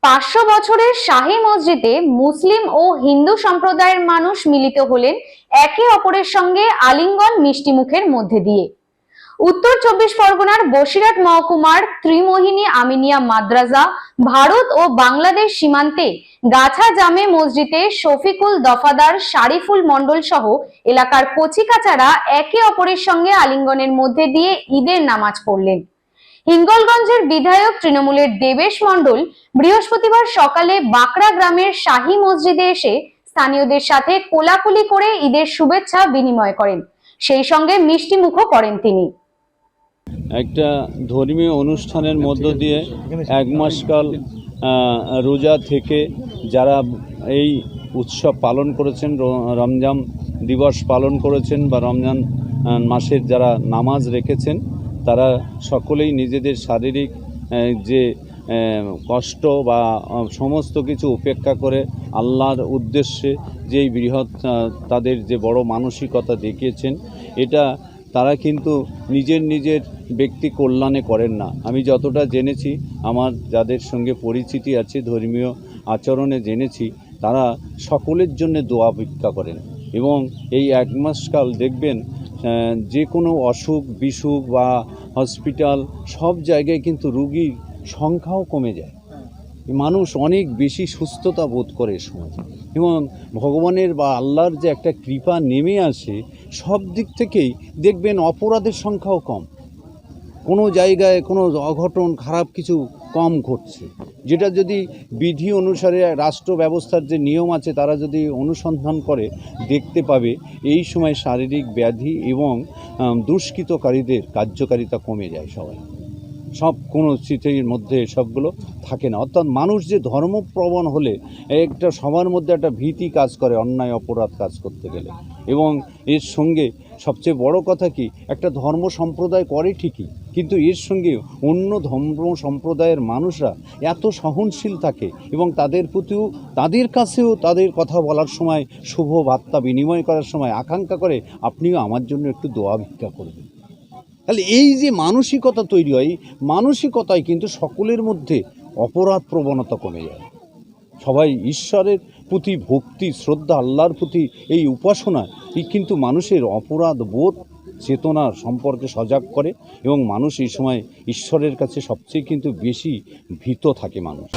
500 বছরের শাহী মসজিদে মুসলিম ও হিন্দু সম্প্রদায়ের মানুষ মিলিত হলেন একে অপরের সঙ্গে আলিঙ্গন মিষ্টিমুখের মধ্যে দিয়ে। উত্তর 24 পরগনার বসিরহাট মহকুমার ত্রিমোহিনী আমিনিয়া মাদ্রাসা ভারত ও বাংলাদেশ সীমান্তে গাছা জামে মসজিদে শফিকুল দফাদার শারিফুল মন্ডল সহ এলাকার কচিকাচারা একে অপরের সঙ্গে আলিঙ্গনের মধ্যে দিয়ে ঈদের নামাজ পড়লেন। হিঙ্গলগঞ্জের বিধায়ক তৃণমূলের দেবেশ মন্ডল বৃহস্পতিবার সকালে বাঁকড়া গ্রামের শাহী মসজিদে এসে স্থানীয়দের সাথে কোলাকুলি করে ঈদের শুভেচ্ছা বিনিময় করেন, সেই সঙ্গে মিষ্টিমুখও করেন তিনি। একটা ধর্মীয় অনুষ্ঠানের মধ্য দিয়ে এক মাসকাল রোজা থেকে যারা এই উৎসব পালন করেছেন, রমজান দিবস পালন করেছেন বা রমজান মাসের যারা নামাজ রেখেছেন, তারা সকলেই নিজেদের শারীরিক যে কষ্ট বা সমস্ত কিছু উপেক্ষা করে আল্লাহর উদ্দেশ্যে যেই বৃহৎ তাদের যে বড় মানসিকতা দেখিয়েছেন, এটা তারা কিন্তু নিজের ব্যক্তি কল্যাণে করেন না। আমি যতটা জেনেছি, আমার যাদের সঙ্গে পরিচিতি আছে ধর্মীয় আচরণে জেনেছি, তারা সকলের জন্য দোয়া ভিক্ষা করেন এবং এই এক মাসকাল দেখবেন যে কোনো অসুখ বিসুখ বা হসপিটাল সব জায়গায় কিন্তু রোগীর সংখ্যাও কমে যায়, মানুষ অনেক বেশি সুস্থতা বোধ করে এ সময় এবং ভগবানের বা আল্লাহর যে একটা কৃপা নেমে আসে, সব দিক থেকেই দেখবেন অপরাধের সংখ্যাও কম, কোনো জায়গায় কোনো অঘটন খারাপ কিছু কম ঘটছে, যেটা যদি বিধি অনুসারে রাষ্ট্র ব্যবস্থার যে নিয়ম আছে তারা যদি অনুসন্ধান করে দেখতে পাবে এই সময় শারীরিক ব্যাধি এবং দুষ্কৃতকারীদের কার্যকারিতা কমে যায়, সব কোনো স্মৃতির মধ্যে সবগুলো থাকে না। অর্থাৎ মানুষ যে ধর্মপ্রবণ হলে একটা সবার মধ্যে একটা ভীতি কাজ করে অন্যায় অপরাধ কাজ করতে গেলে, এবং এর সঙ্গে সবচেয়ে বড় কথা কি, একটা ধর্ম সম্প্রদায় করে ঠিকই, কিন্তু এর সঙ্গে অন্য ধর্ম সম্প্রদায়ের মানুষরা এত সহনশীল থাকে এবং তাদের প্রতিও তাদের কাছেও তাদের কথা বলার সময় শুভ বার্তা বিনিময় করার সময় আকাঙ্ক্ষা করে আপনিও আমার জন্য একটু দোয়া ভিক্ষা করবেন। তাহলে এই যে মানসিকতা তৈরি হয়, মানসিকতায় কিন্তু সকলের মধ্যে অপরাধ প্রবণতা কমে যায়, সবাই ঈশ্বরের প্রতি ভক্তি শ্রদ্ধা, আল্লাহর প্রতি এই উপাসনা কিন্তু মানুষের অপরাধ বোধ চেতনার সম্পর্কে সজাগ করে এবং মানুষ এই সময় ঈশ্বরের কাছে সবচেয়ে কিন্তু বেশি ভীত থাকে মানুষ।